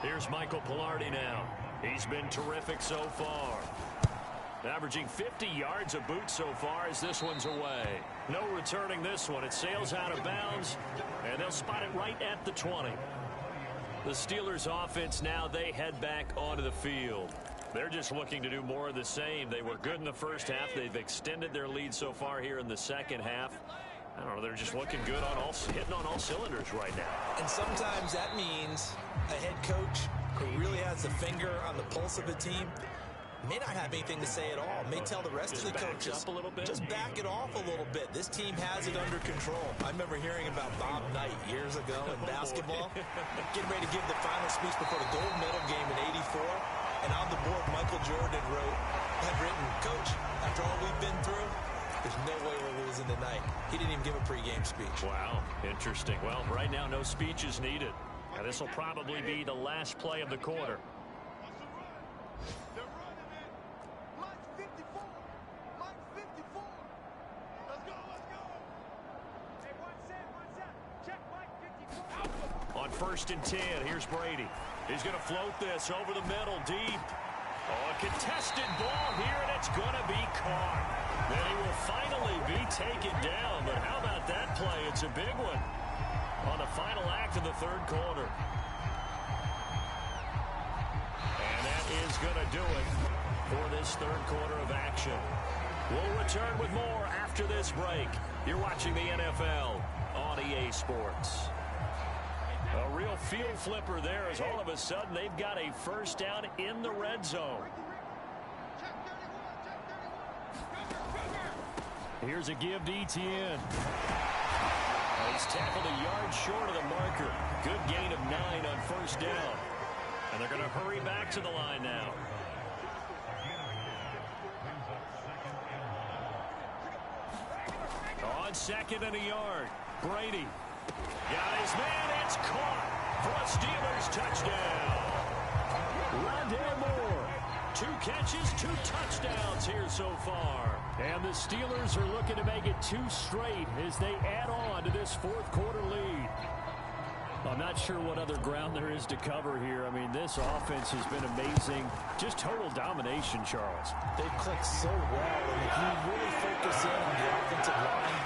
Here's Michael Palardy now. He's been terrific so far. Averaging 50 yards a boot so far as this one's away. No returning this one. It sails out of bounds, and they'll spot it right at the 20. The Steelers offense now, they head back onto the field. They're just looking to do more of the same. They were good in the first half. They've extended their lead so far here in the second half. I don't know, they're just looking good on hitting on all cylinders right now. And sometimes that means a head coach who really has a finger on the pulse of a team may not have anything to say at all. May tell the rest of the coaches, up a little bit. Just back it off a little bit. This team has it under control. I remember hearing about Bob Knight years ago in basketball, getting ready to give the final speech before the gold medal game in '84. And on the board, Michael Jordan had written, "Coach, after all we've been through, there's no way we're losing tonight." He didn't even give a pregame speech. Wow, interesting. Well, right now, no speech is needed. Now, this will probably be the last play of the quarter. On 1st and 10, here's Brady. He's going to float this over the middle, deep. Oh, a contested ball here, and it's going to be caught. Then he will finally be taken down, but how about that play? It's a big one on the final act of the 3rd quarter. And that is going to do it for this 3rd quarter of action. We'll return with more after this break. You're watching the NFL on EA Sports. A real field flipper there as all of a sudden they've got a first down in the red zone. Here's a give to Etienne. He's tackled a yard short of the marker. Good gain of 9 on 1st down. And they're going to hurry back to the line now. On 2nd and a yard, Brady. Got his man, it's caught for a Steelers touchdown. Rondale Moore 2 catches, 2 touchdowns here so far. And the Steelers are looking to make it 2 straight as they add on to this fourth quarter lead. I'm not sure what other ground there is to cover here. I mean, this offense has been amazing. Just total domination, Charles. They've clicked so well, and if you really focus in on the offensive line,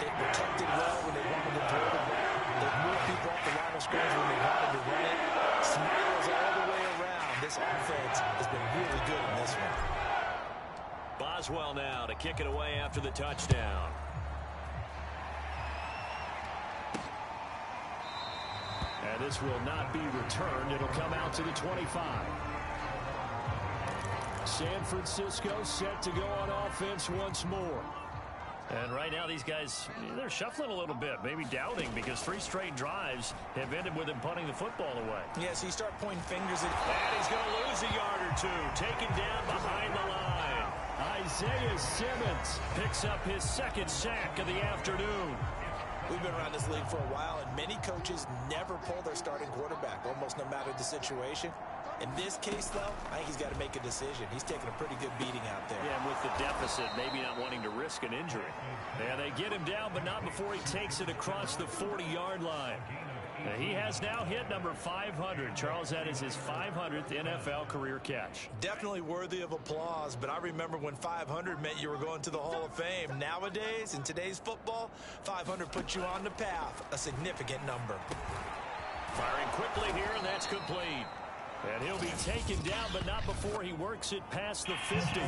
they protected well when they wanted to throw the ball. They've moved people off the line of scrimmage when they wanted to run it. Smiles all the way around. This offense has been really good in this one. Boswell now to kick it away after the touchdown. And this will not be returned. It'll come out to the 25. San Francisco set to go on offense once more. And right now these guys, they're shuffling a little bit, maybe doubting, because 3 straight drives have ended with him punting the football away. Yeah, so you start pointing fingers at... And he's going to lose a yard or 2, taken down behind the line. Isaiah Simmons picks up his 2nd sack of the afternoon. We've been around this league for a while, and many coaches never pull their starting quarterback, almost no matter the situation. In this case, though, I think he's got to make a decision. He's taking a pretty good beating out there. Yeah, and with the deficit, maybe not wanting to risk an injury. And they get him down, but not before he takes it across the 40-yard line. He has now hit number 500. Charles, that is his 500th NFL career catch. Definitely worthy of applause, but I remember when 500 meant you were going to the Hall of Fame. Nowadays, in today's football, 500 puts you on the path, a significant number. Firing quickly here, and that's complete. And he'll be taken down, but not before he works it past the 50.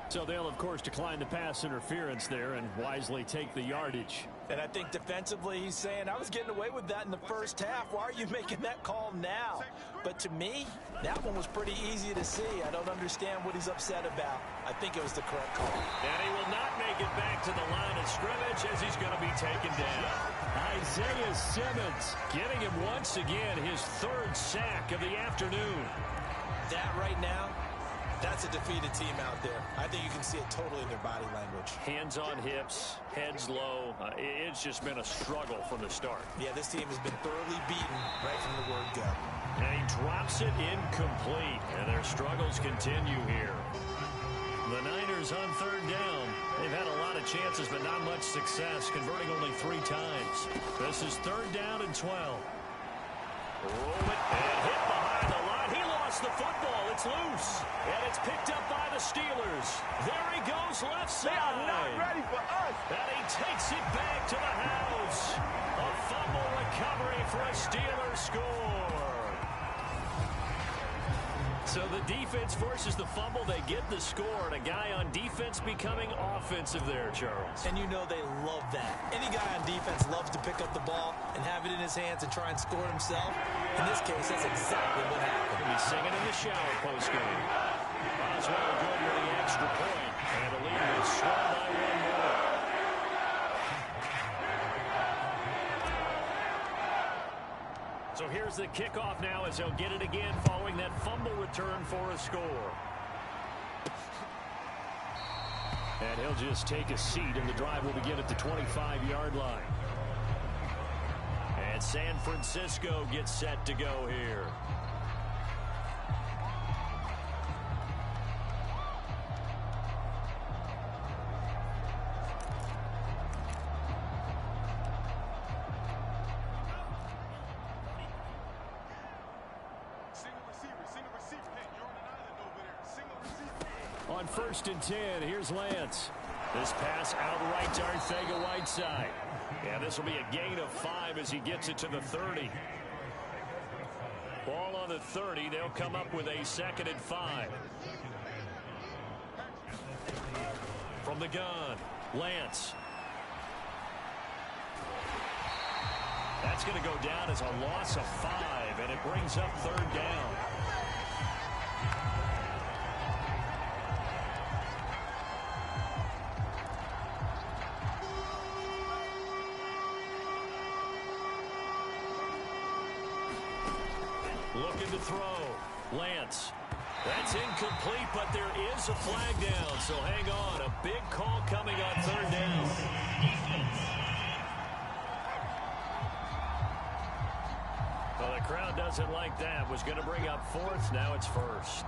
So they'll, of course, decline the pass interference there and wisely take the yardage. And I think defensively he's saying, I was getting away with that in the first half. Why are you making that call now? But to me, that one was pretty easy to see. I don't understand what he's upset about. I think it was the correct call. And he will not make it back to the line of scrimmage as he's going to be taken down. Isaiah Simmons getting him once again his 3rd sack of the afternoon. That right now, that's a defeated team out there. I think you can see it totally in their body language. Hands on hips, heads low. It's just been a struggle from the start. Yeah, this team has been thoroughly beaten right from the word go. And he drops it incomplete. And their struggles continue here. The Niners on 3rd down. They've had a lot of chances, but not much success, converting only 3 times. This is 3rd down and 12. Roll it and hit behind the line. He lost the football. It's loose. And it's picked up by the Steelers. There he goes left side. They are not ready for us. And he takes it back to the house. A fumble recovery for a Steelers score. So the defense forces the fumble. They get the score. And a guy on defense becoming offensive there, Charles. And you know they love that. Any guy on defense loves to pick up the ball and have it in his hands and try and score himself. In this case, that's exactly what happened. He's singing in the shower postgame. Boswell good with the extra point. And the lead is swung by 1 more. So here's the kickoff now as they'll get it again following that fumble return for a score. And he'll just take a seat, and the drive will begin at the 25-yard line. And San Francisco gets set to go here. On 1st and 10, here's Lance. This pass outright to Arcega-Whiteside. And this will be a gain of 5 as he gets it to the 30. Ball on the 30. They'll come up with a 2nd and 5. From the gun, Lance. That's going to go down as a loss of 5, and it brings up 3rd down. Looking to throw. Lance. That's incomplete, but there is a flag down, so hang on. A big call coming on 3rd down. doesn't like that. Was going to bring up fourth. Now it's first.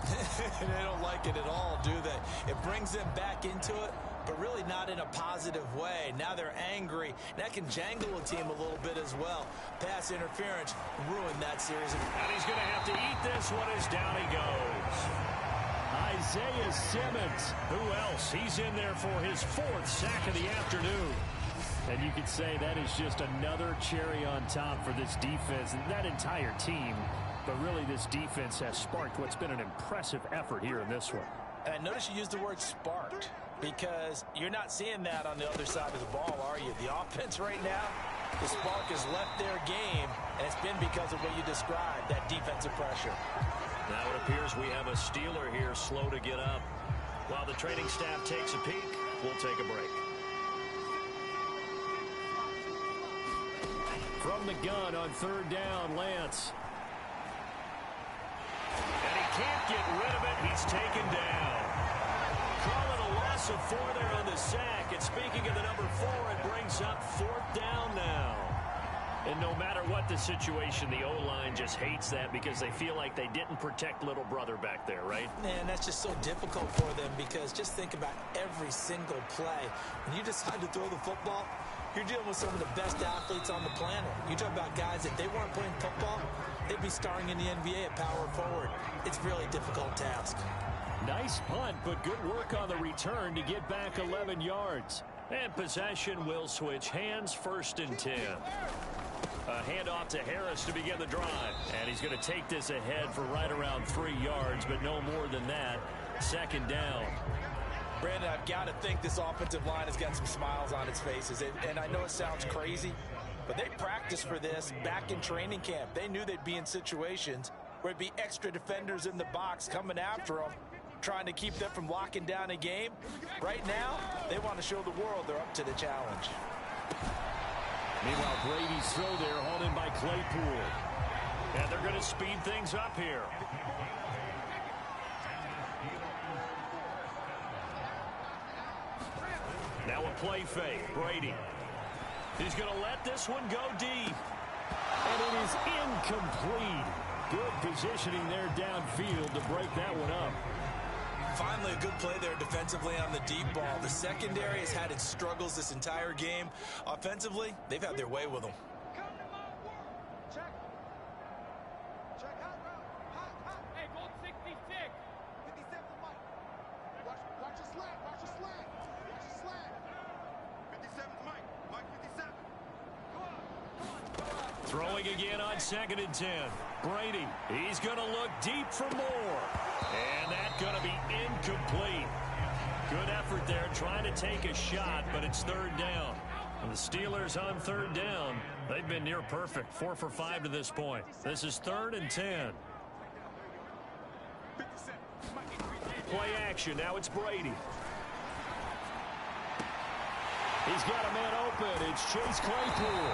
They don't like it at all, do they? It brings them back into it, but really not in a positive way. Now they're angry. That can jangle a team a little bit as well. Pass interference ruined that series. And he's going to have to eat this one as down he goes. Isaiah Simmons. Who else? He's in there for his fourth sack of the afternoon. And you could say that is just another cherry on top for this defense and that entire team. But really, this defense has sparked what's been an impressive effort here in this one. And I notice you used the word sparked, because you're not seeing that on the other side of the ball, are you? The offense right now, the spark has left their game, and it's been because of what you described, that defensive pressure. Now it appears we have a Steeler here slow to get up. While the training staff takes a peek, we'll take a break. From the gun on third down, Lance. And he can't get rid of it. He's taken down. Calling a loss of 4 there on the sack. And speaking of the number 4, it brings up fourth down now. And no matter what the situation, the O-line just hates that because they feel like they didn't protect little brother back there, right? Man, that's just so difficult for them, because just think about every single play. When you decide to throw the football, you're dealing with some of the best athletes on the planet. You talk about guys, if they weren't playing football, they'd be starring in the NBA at power forward. It's really a difficult task. Nice punt, but good work on the return to get back 11 yards. And possession will switch hands, 1st and 10. A handoff to Harris to begin the drive. And he's going to take this ahead for right around 3 yards, but no more than that. 2nd down. Brandon, I've got to think this offensive line has got some smiles on its faces. And I know it sounds crazy, but they practiced for this back in training camp. They knew they'd be in situations where it'd be extra defenders in the box coming after them, trying to keep them from locking down a game. Right now, they want to show the world they're up to the challenge. Meanwhile, Brady's throw there hauled in by Claypool. And they're going to speed things up here. Now a play fake. Brady. He's going to let this one go deep. And it is incomplete. Good positioning there downfield to break that one up. Finally, a good play there defensively on the deep ball. The secondary has had its struggles this entire game. Offensively, they've had their way with them. Hey, gold 66. 57 Mike. Watch your slant. Watch your slant. Watch your slant. 57 Mike. Mike 57. Come on. Throwing again on 2nd and 10. Brady, he's going to look deep for more. And that's going to be incomplete. Good effort there trying to take a shot, but it's 3rd down. And the Steelers on 3rd down, they've been near perfect. 4 for 5 to this point. This is 3rd and 10. Play action. Now it's Brady. He's got a man open. It's Chase Claypool.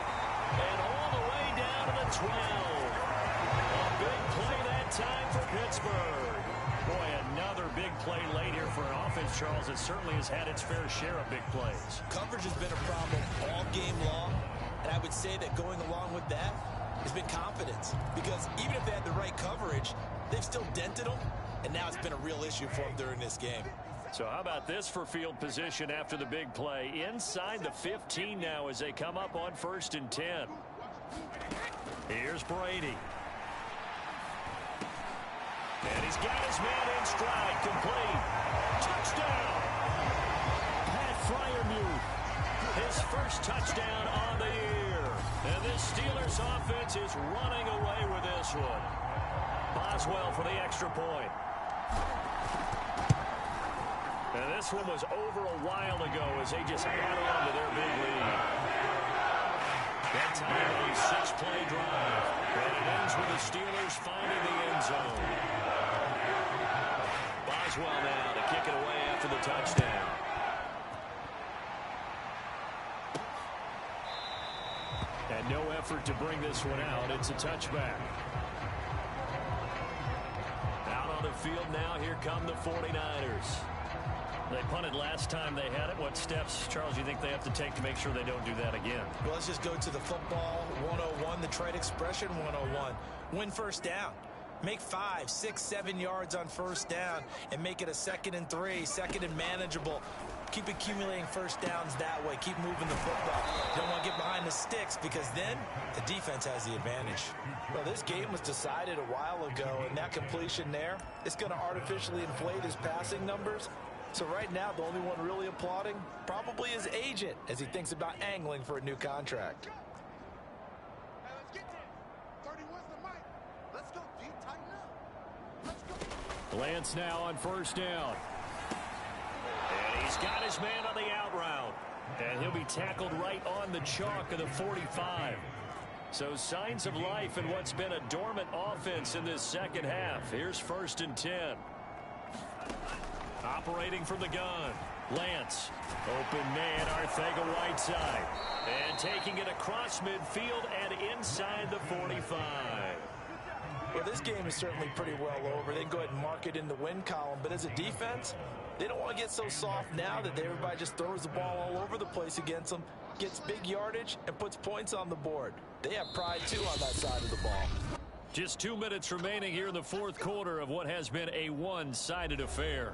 And all the way down to the 12. A big play that time for Pittsburgh. Boy, another big play late here for an offense, Charles, that certainly has had its fair share of big plays. Coverage has been a problem all game long, and I would say that going along with that has been confidence, because even if they had the right coverage, they've still dented them, and now it's been a real issue for them during this game. So how about this for field position after the big play? Inside the 15 now as they come up on 1st and 10. Here's Brady. And he's got his man in stride, complete. Touchdown! Pat Freiermuth, his first touchdown on the year. And this Steelers offense is running away with this one. Boswell for the extra point. And this one was over a while ago as they just held on to their big lead. That time a 6-play drive. And it ends with the Steelers finding the end zone. Boswell now to kick it away after the touchdown. And no effort to bring this one out. It's a touchback. Out on the field now, here come the 49ers. They punted last time they had it. What steps, Charles, do you think they have to take to make sure they don't do that again? Well, let's just go to the football 101, the trade expression 101. Win first down. Make 5, 6, 7 yards on first down and make it a 2nd and 3, 2nd and manageable. Keep accumulating first downs that way. Keep moving the football. You don't want to get behind the sticks because then the defense has the advantage. Well, this game was decided a while ago, and that completion there is going to artificially inflate his passing numbers. So right now, the only one really applauding probably his agent as he thinks about angling for a new contract. Hey, let's get there. 31's the mic. Let's go, Pete. Tighten up. Let's go. Lance now on first down. And he's got his man on the out route. And he'll be tackled right on the chalk of the 45. So signs of life in what's been a dormant offense in this second half. Here's 1st and 10. Operating from the gun. Lance. Open man, Arcega-Whiteside. And taking it across midfield and inside the 45. Well, this game is certainly pretty well over. They can go ahead and mark it in the win column. But as a defense, they don't want to get so soft now that everybody just throws the ball all over the place against them, gets big yardage, and puts points on the board. They have pride, too, on that side of the ball. Just 2 minutes remaining here in the fourth quarter of what has been a one-sided affair.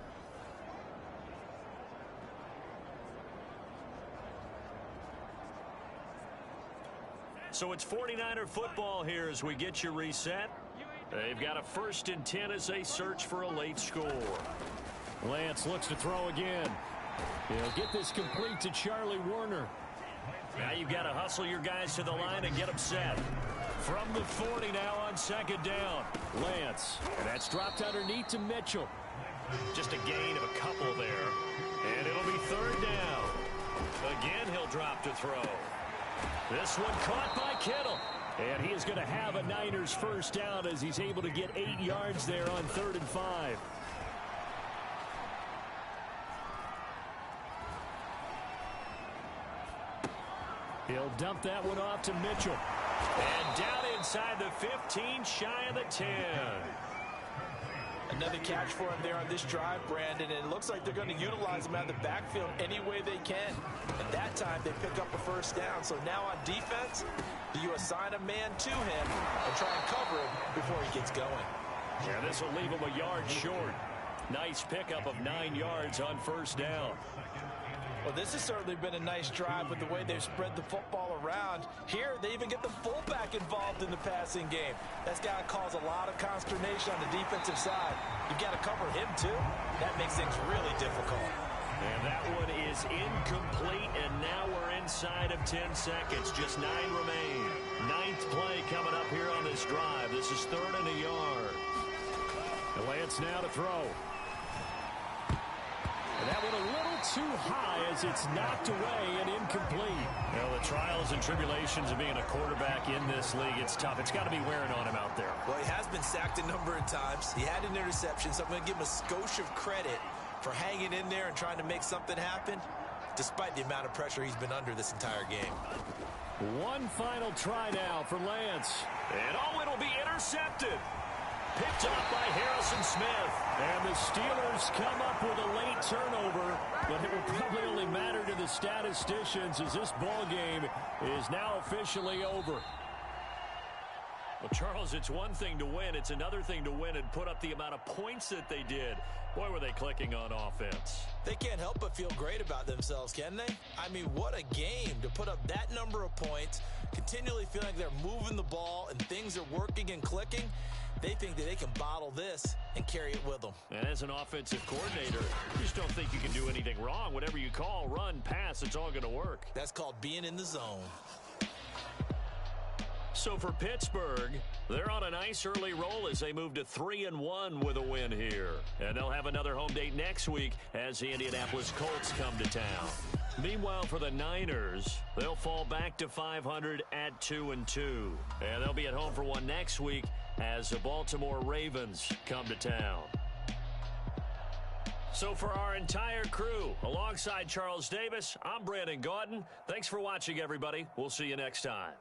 So it's 49er football here as we get you reset. They've got a 1st and 10 as they search for a late score. Lance looks to throw again. He'll get this complete to Charlie Warner. Now you've got to hustle your guys to the line and get them set. From the 40 now on 2nd down. Lance. And that's dropped underneath to Mitchell. Just a gain of a couple there. And it'll be 3rd down. Again, he'll drop to throw. This one caught by Kittle. And he is going to have a Niners first down as he's able to get 8 yards there on 3rd and 5. He'll dump that one off to Mitchell. And down inside the 15, shy of the 10. Another catch for him there on this drive, Brandon, and it looks like they're going to utilize him out of the backfield any way they can. At that time, they pick up a first down. So now on defense, do you assign a man to him and try and cover him before he gets going? Yeah, this will leave him a yard short. Nice pickup of 9 yards on first down. Well, this has certainly been a nice drive with the way they've spread the football around. Here, they even get the fullback involved in the passing game. That's got to cause a lot of consternation on the defensive side. You've got to cover him, too. That makes things really difficult. And that one is incomplete, and now we're inside of 10 seconds. Just 9 remain. 9th play coming up here on this drive. This is 3rd and a yard. And Lance now to throw. And that one a little too high as it's knocked away and incomplete. Well, the trials and tribulations of being a quarterback in this league, it's tough. It's got to be wearing on him out there. Well, he has been sacked a number of times. He had an interception, so I'm going to give him a skosh of credit for hanging in there and trying to make something happen, despite the amount of pressure he's been under this entire game. One final try now for Lance. And it'll be intercepted. Picked up by Harrison Smith. And the Steelers come up with a late turnover, but it will probably only matter to the statisticians as this ball game is now officially over. Well, Charles, it's one thing to win. It's another thing to win and put up the amount of points that they did. Boy, were they clicking on offense. They can't help but feel great about themselves, can they? I mean, what a game to put up that number of points, continually feeling like they're moving the ball and things are working and clicking. They think that they can bottle this and carry it with them. And as an offensive coordinator, you just don't think you can do anything wrong. Whatever you call, run, pass, it's all going to work. That's called being in the zone. So for Pittsburgh, they're on a nice early roll as they move to 3-1 with a win here. And they'll have another home date next week as the Indianapolis Colts come to town. Meanwhile, for the Niners, they'll fall back to 500 at 2-2. And they'll be at home for one next week as the Baltimore Ravens come to town. So for our entire crew, alongside Charles Davis, I'm Brandon Gaudin. Thanks for watching, everybody. We'll see you next time.